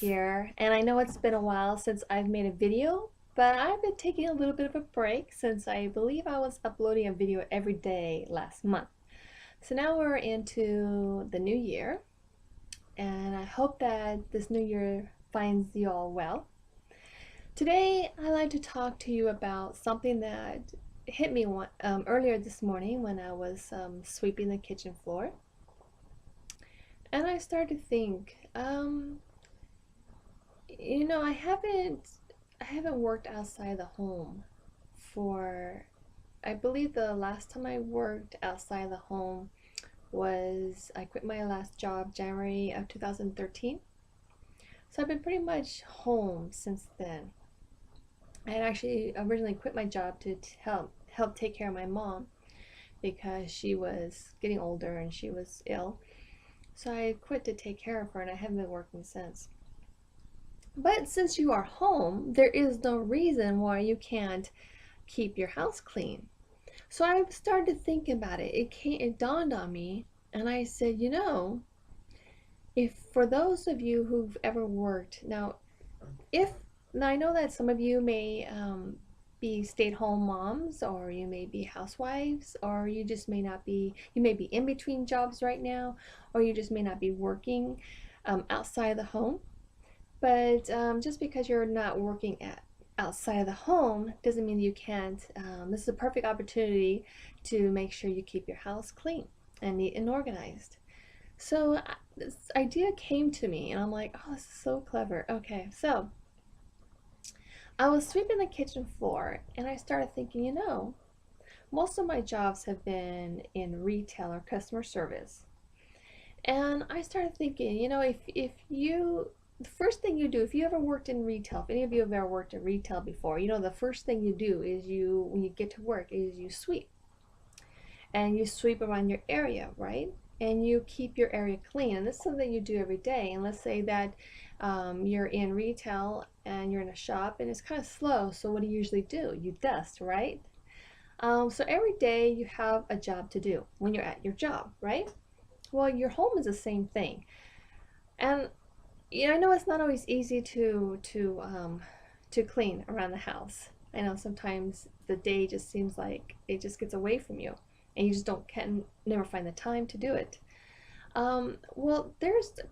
here, and I know it's been a while since I've made a video, but I've been taking a little bit of a break since I believe I was uploading a video every day last month. So now we're into the new year, and I hope that this new year finds you all well. Today, I'd like to talk to you about something that hit me earlier this morning when I was sweeping the kitchen floor. And I started to think, I haven't worked outside the home for, I believe the last time I worked outside the home was I quit my last job January of 2013. So I've been pretty much home since then. I had actually originally quit my job to help take care of my mom because she was getting older and she was ill. So I quit to take care of her, and I haven't been working since. But since you are home, there is no reason why you can't keep your house clean. So I started thinking about it. It dawned on me, and I said, if for those of you who've ever worked, if now I know that some of you may be stay-at-home moms, or you may be housewives, or you just may not be, you may be in between jobs right now, or you just may not be working outside the home. But just because you're not working outside of the home doesn't mean you can't. This is a perfect opportunity to make sure you keep your house clean and neat and organized. So this idea came to me, and I'm like, oh, this is so clever. Okay, so I was sweeping the kitchen floor, and I started thinking, most of my jobs have been in retail or customer service. And I started thinking, if you the first thing you do, if you ever worked in retail, if any of you have ever worked in retail before, the first thing you do is when you get to work, is you sweep. And you sweep around your area, right? And you keep your area clean. And this is something you do every day. And let's say that you're in retail and you're in a shop and it's kind of slow. So what do you usually do? You dust, right? So every day you have a job to do when you're at your job, right? Well, your home is the same thing. And I know it's not always easy to clean around the house. I know sometimes the day just seems like it just gets away from you, and you just can never find the time to do it. Well, there's a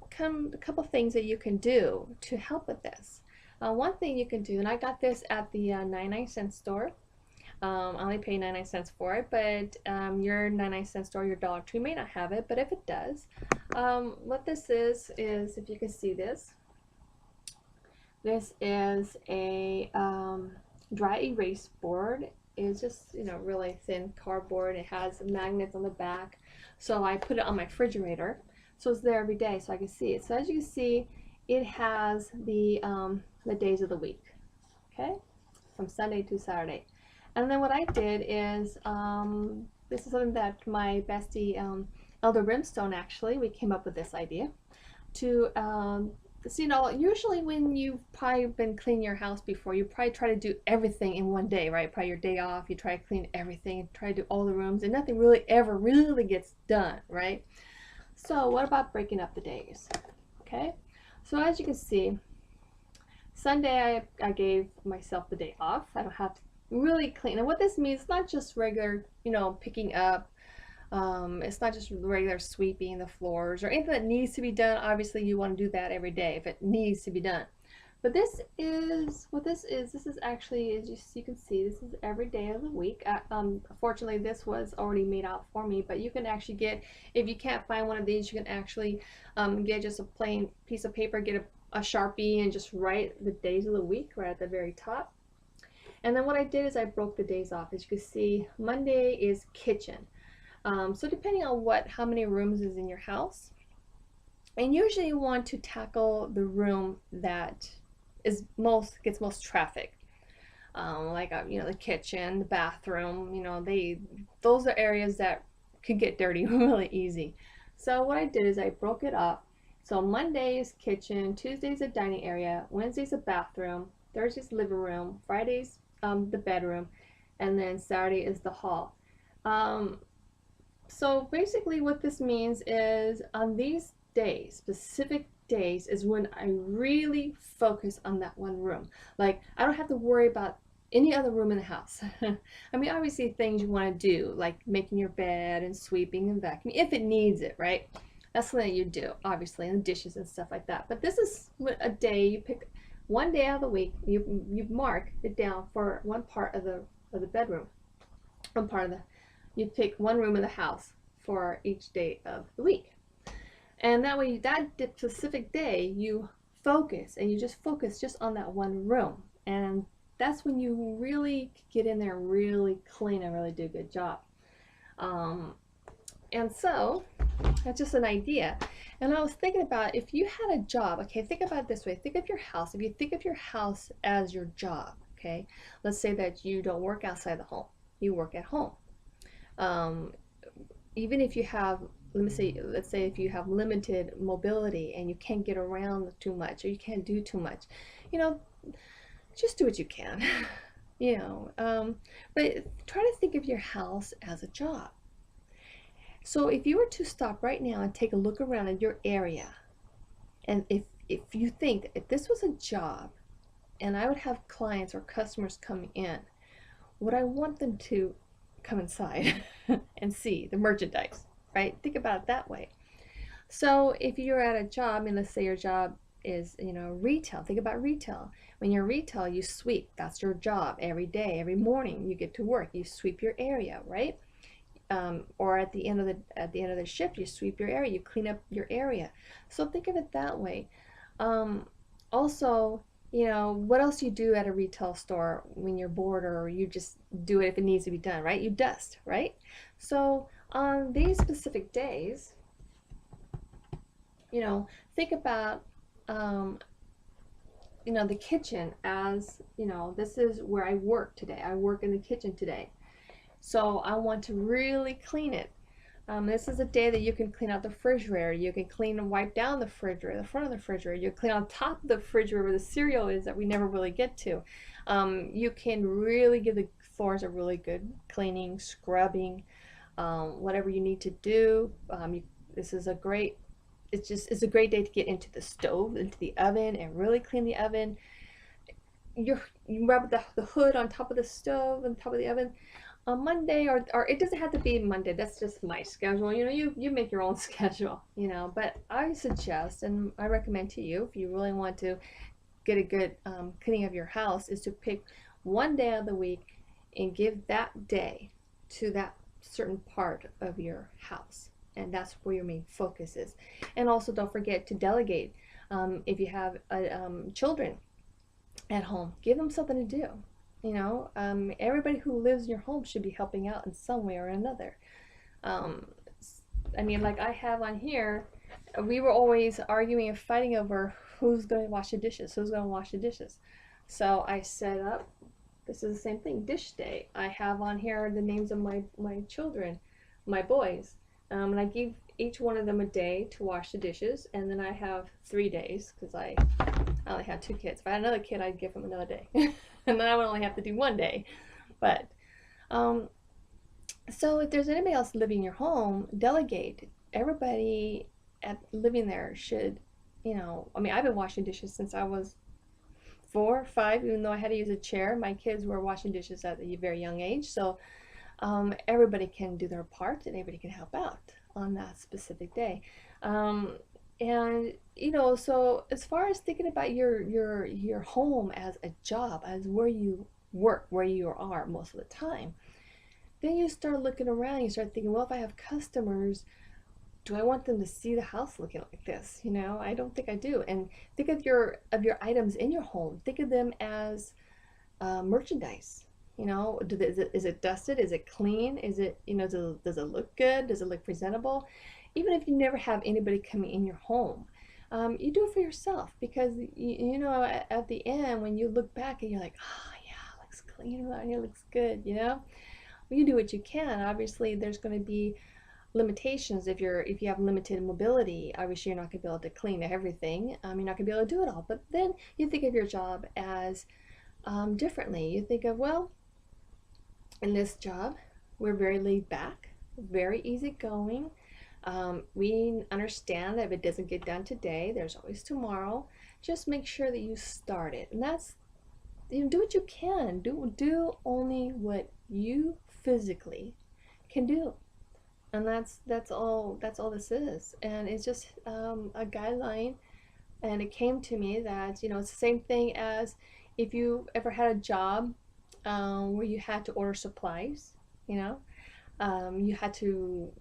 couple things that you can do to help with this. One thing you can do, and I got this at the 99-cent store. I only pay 99 cents for it, but your 99-cent store, your Dollar Tree may not have it, but if it does, what this is if you can see this is a dry erase board. It's just, really thin cardboard. It has magnets on the back, so I put it on my refrigerator, so it's there every day so I can see it. So as you can see, it has the days of the week, okay, from Sunday to Saturday. And then what I did is, this is something that my bestie, Elder Brimstone, actually, we came up with this idea to, so, usually when you've probably been cleaning your house before, you probably try to do everything in one day, right? Probably your day off, you try to clean everything, try to do all the rooms, and nothing really ever really gets done, right? So what about breaking up the days? Okay, so as you can see, Sunday I gave myself the day off. I don't have to really clean. And what this means, it's not just regular, picking up. It's not just regular sweeping the floors or anything that needs to be done. Obviously, you want to do that every day if it needs to be done. But this is what this is. This is actually, as you can see, this is every day of the week. Fortunately, this was already made out for me, but you can actually get, if you can't find one of these, you can actually get just a plain piece of paper, get a Sharpie, and just write the days of the week right at the very top. And then what I did is I broke the days off. As you can see, Monday is kitchen. So depending on how many rooms is in your house, and usually you want to tackle the room that gets most traffic, like the kitchen, the bathroom. Those are areas that could get dirty really easy. So what I did is I broke it up. So Monday is kitchen, Tuesday's a dining area, Wednesday's a bathroom, Thursday's living room, Friday's the bedroom, and then Saturday is the hall. So basically what this means is on these days, specific days is when I really focus on that one room. Like, I don't have to worry about any other room in the house. I mean, obviously things you want to do, like making your bed and sweeping and vacuuming, if it needs it, right? That's something that you do, obviously, and the dishes and stuff like that. But this is a day you pick, one day out of the week, you mark it down for one part of the bedroom, one part of the, you pick one room in the house for each day of the week. And that way, that specific day, you focus and you just focus just on that one room. And that's when you really get in there and really clean and really do a good job. And so that's just an idea. And I was thinking about, if you had a job, okay, think about it this way. Think of your house. If you think of your house as your job, okay, let's say that you don't work outside the home, you work at home. Even if you have, let's say if you have limited mobility and you can't get around too much or you can't do too much, you know, just do what you can, you know. But try to think of your house as a job. So if you were to stop right now and take a look around at your area, and if you think if this was a job and I would have clients or customers coming in, would I want them to come inside and see the merchandise, right? Think about it that way. So if you're at a job, and let's say your job is, you know, retail, think about retail. When you're retail, you sweep. That's your job. Every day, every morning you get to work, you sweep your area, right? Or at the end of the shift, you sweep your area, you clean up your area. So think of it that way. Also, you know, what else you do at a retail store when you're bored, or you just do it if it needs to be done, right? You dust, right? So on these specific days, you know, think about, you know, the kitchen as, you know, this is where I work today. I work in the kitchen today. So I want to really clean it. This is a day that you can clean out the refrigerator. You can clean and wipe down the refrigerator, the front of the refrigerator. You clean on top of the refrigerator where the cereal is that we never really get to. You can really give the floors a really good cleaning, scrubbing, whatever you need to do. This is a great, it's a great day to get into the stove, into the oven, and really clean the oven. You rub the hood on top of the stove, on top of the oven. On Monday, or it doesn't have to be Monday, that's just my schedule, you know, you make your own schedule, you know. But I suggest, and I recommend to you, if you really want to get a good cleaning of your house, is to pick one day of the week and give that day to that certain part of your house, and that's where your main focus is. And also don't forget to delegate. If you have children at home, give them something to do. You know, everybody who lives in your home should be helping out in some way or another. I mean, like I have on here, we were always arguing and fighting over who's going to wash the dishes, who's going to wash the dishes. So I set up, this is the same thing, dish day. I have on here the names of my children, my boys, and I give each one of them a day to wash the dishes, and then I have 3 days because I only have 2 kids. If I had another kid, I'd give him another day. And then I would only have to do 1 day. But so if there's anybody else living in your home, delegate. Everybody living there should, you know, I mean, I've been washing dishes since I was 4 or 5, even though I had to use a chair. My kids were washing dishes at a very young age. So everybody can do their part and everybody can help out on that specific day. And you know, so as far as thinking about your home as a job, as where you work, where you are most of the time, then you start looking around. You start thinking, well, if I have customers, do I want them to see the house looking like this? You know, I don't think I do. And think of your items in your home. Think of them as merchandise. You know, is it dusted? Is it clean? Is it, you know, does it look good? Does it look presentable? Even if you never have anybody coming in your home, you do it for yourself, because you know, at the end when you look back and you're like, oh yeah, it looks clean around here, looks good, you know. Well, you do what you can. Obviously there's going to be limitations. If you have limited mobility, obviously you're not going to be able to clean everything. You're not going to be able to do it all. But then you think of your job as differently. You think of, well, in this job we're very laid back, very easygoing. We understand that if it doesn't get done today, there's always tomorrow. Just make sure that you start it, and that's, you know, do what you can. Do only what you physically can do, and that's all this is. And it's just a guideline. And it came to me that, you know, it's the same thing as if you ever had a job where you had to order supplies, you know, you had to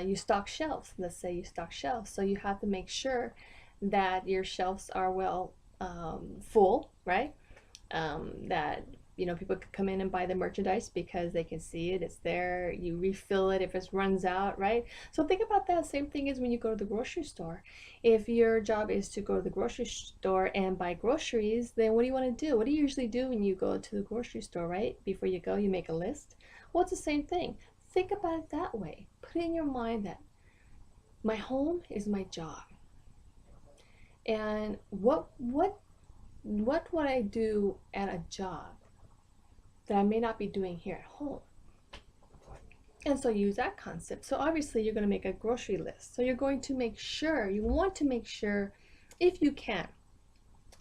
you stock shelves. Let's say you stock shelves, so you have to make sure that your shelves are well full, right? That, you know, people could come in and buy the merchandise because they can see it, it's there, you refill it if it runs out, right? So think about that same thing as when you go to the grocery store. If your job is to go to the grocery store and buy groceries, then what do you want to do? What do you usually do when you go to the grocery store, right? Before you go, you make a list. Well, it's the same thing. Think about it that way. Put it in your mind that my home is my job, and what would I do at a job that I may not be doing here at home? And so use that concept. So obviously you're going to make a grocery list. So you're going to make sure, you want to make sure, if you can.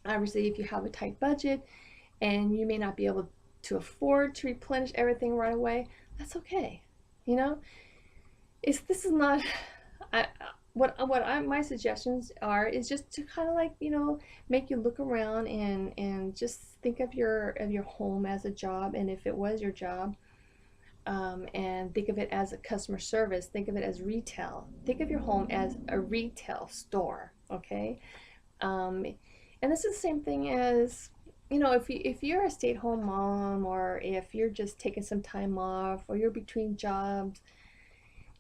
Obviously, if you have a tight budget and you may not be able to afford to replenish everything right away, that's okay. You know, this is not I, my suggestions are is just to kind of like, you know, make you look around and just think of your home as a job. And if it was your job, and think of it as a customer service, think of it as retail, think of your home as a retail store. Okay. And this is the same thing as, you know, if you're a stay-at-home mom, or if you're just taking some time off, or you're between jobs,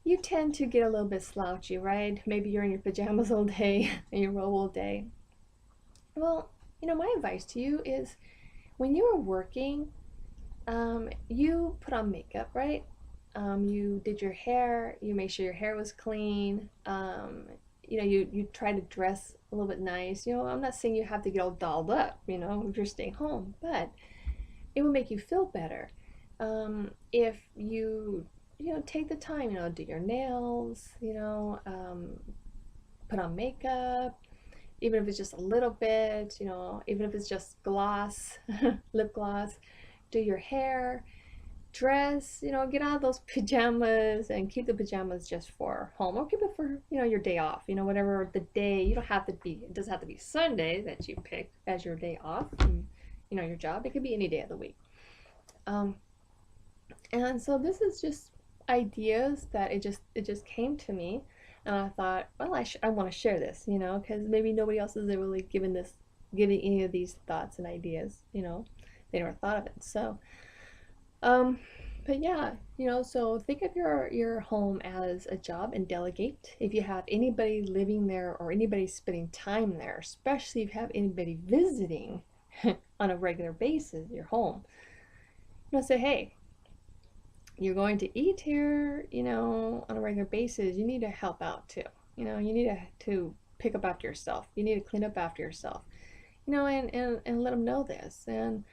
you tend to get a little bit slouchy, right? Maybe you're in your pajamas all day and your robe all day. Well, you know, my advice to you is when you are working, you put on makeup, right? You did your hair, you made sure your hair was clean. You know, you try to dress a little bit nice. You know, I'm not saying you have to get all dolled up, you know, if you're staying home, but it will make you feel better. If you know, take the time, you know, do your nails, you know, put on makeup, even if it's just a little bit, you know, even if it's just gloss, lip gloss, do your hair, dress, you know, get out of those pajamas and keep the pajamas just for home, or keep it for, you know, your day off, you know, whatever the day. You don't have to be, it doesn't have to be Sunday that you pick as your day off from, you know, your job. It could be any day of the week. Um, and so this is just ideas that it just came to me, and I thought, well, I want to share this, you know, because maybe nobody else is really giving any of these thoughts and ideas, you know, they never thought of it. So um but yeah, you know, so think of your home as a job and delegate. If you have anybody living there or anybody spending time there, especially if you have anybody visiting on a regular basis your home, you know, say, hey, you're going to eat here, you know, on a regular basis, you need to help out too. You know, you need to pick up after yourself. You need to clean up after yourself. You know, and let them know this. And,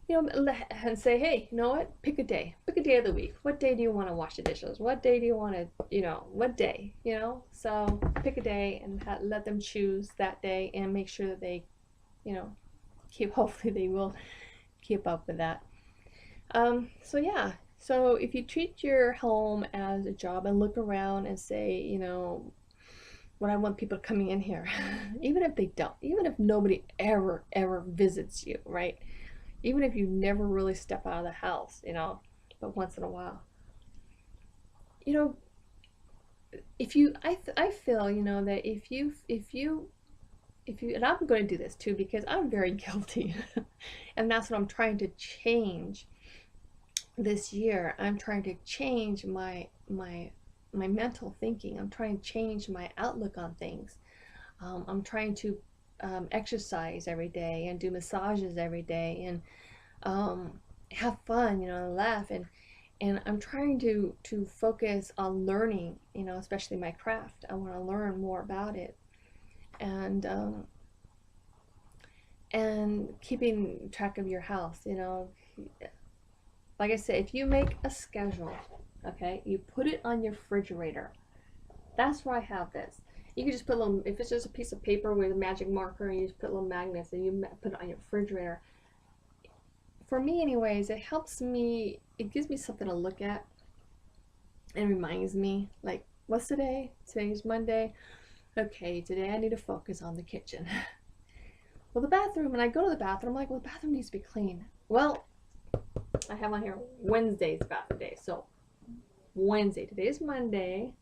you know, and say, hey, you know what? Pick a day. Pick a day of the week. What day do you want to wash the dishes? What day do you want to, you know, what day, you know? So pick a day and let them choose that day, and make sure that they, you know, hopefully they will keep up with that. So yeah, so if you treat your home as a job and look around and say, you know, what I want people coming in here, even if they don't, even if nobody ever visits you, right? Even if you never really step out of the house, you know, but once in a while, you know, I feel, you know, that if you, and I'm going to do this too because I'm very guilty, and that's what I'm trying to change this year. I'm trying to change my mental thinking. I'm trying to change my outlook on things. I'm trying to exercise every day and do massages every day, and have fun, you know, and laugh, and I'm trying to focus on learning, you know, especially my craft. I want to learn more about it, and and keeping track of your house, you know. Like I said, if you make a schedule, okay, you put it on your refrigerator. That's why I have this. You can just put a little, if it's just a piece of paper with a magic marker and you just put little magnets and you put it on your refrigerator. For me anyways, it helps me, it gives me something to look at and reminds me, like, what's today? Today's Monday. Okay, today I need to focus on the kitchen. Well, the bathroom, and I go to the bathroom, I'm like, well, the bathroom needs to be clean. Well, I have on here Wednesday's bathroom day. So, Wednesday, today's Monday.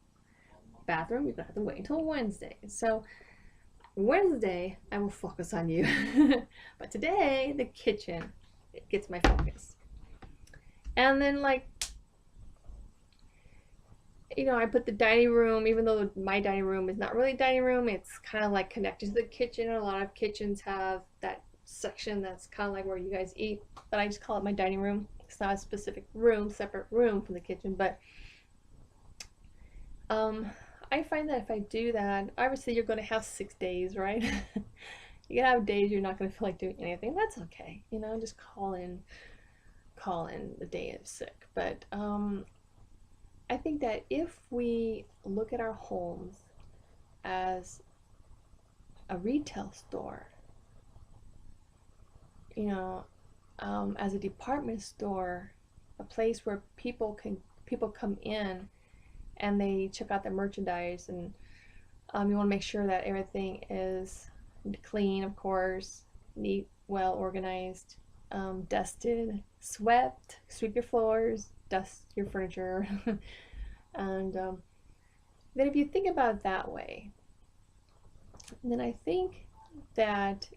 Bathroom, you're gonna have to wait until Wednesday. So, Wednesday, I will focus on you. But today, the kitchen, it gets my focus. And then, like, you know, I put the dining room, even though my dining room is not really a dining room, it's kind of like connected to the kitchen. A lot of kitchens have that section that's kind of like where you guys eat, but I just call it my dining room. It's not a specific room, separate room from the kitchen, but I find that if I do that, obviously you're going to have 6 days, right? You're gonna have days you're not going to feel like doing anything. That's okay, you know, just call in the day of sick. But I think that if we look at our homes as a retail store, you know, as a department store, a place where people come in and they check out their merchandise, and you want to make sure that everything is clean, of course, neat, well organized, dusted, swept, sweep your floors, dust your furniture. And then if you think about it that way, then I think that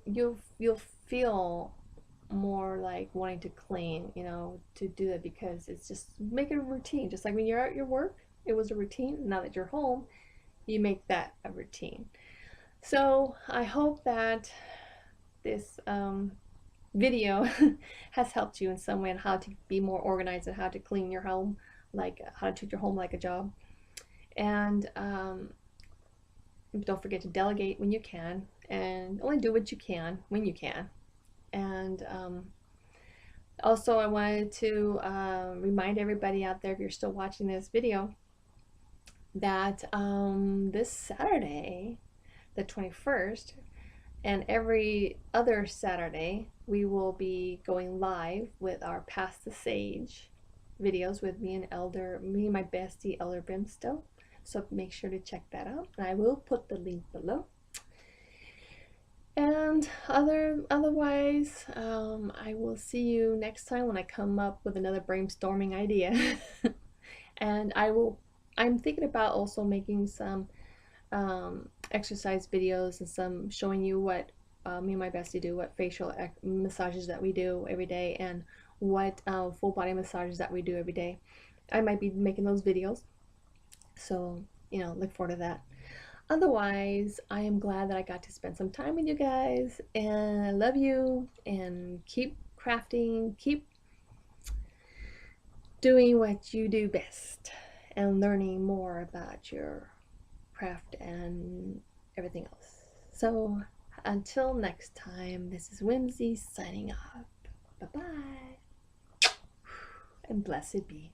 you'll feel more like wanting to clean, you know, to do that, because it's just make it a routine. Just like when you're at your work, it was a routine. Now that you're home, you make that a routine. So I hope that this video has helped you in some way on how to be more organized and how to clean your home, like how to treat your home like a job. And don't forget to delegate when you can, and only do what you can when you can. And also, I wanted to remind everybody out there, if you're still watching this video, that this Saturday, the 21st, and every other Saturday, we will be going live with our Pass the Sage videos with me and my bestie, Elder Brimstone. So make sure to check that out. And I will put the link below. And otherwise, I will see you next time when I come up with another brainstorming idea. And I'm thinking about also making some exercise videos and some showing you what me and my bestie do, what facial massages that we do every day, and what full body massages that we do every day. I might be making those videos, so you know, look forward to that. Otherwise, I am glad that I got to spend some time with you guys, and I love you, and keep crafting, keep doing what you do best, and learning more about your craft and everything else. So until next time, this is Whimsy signing off. Bye bye, and blessed be.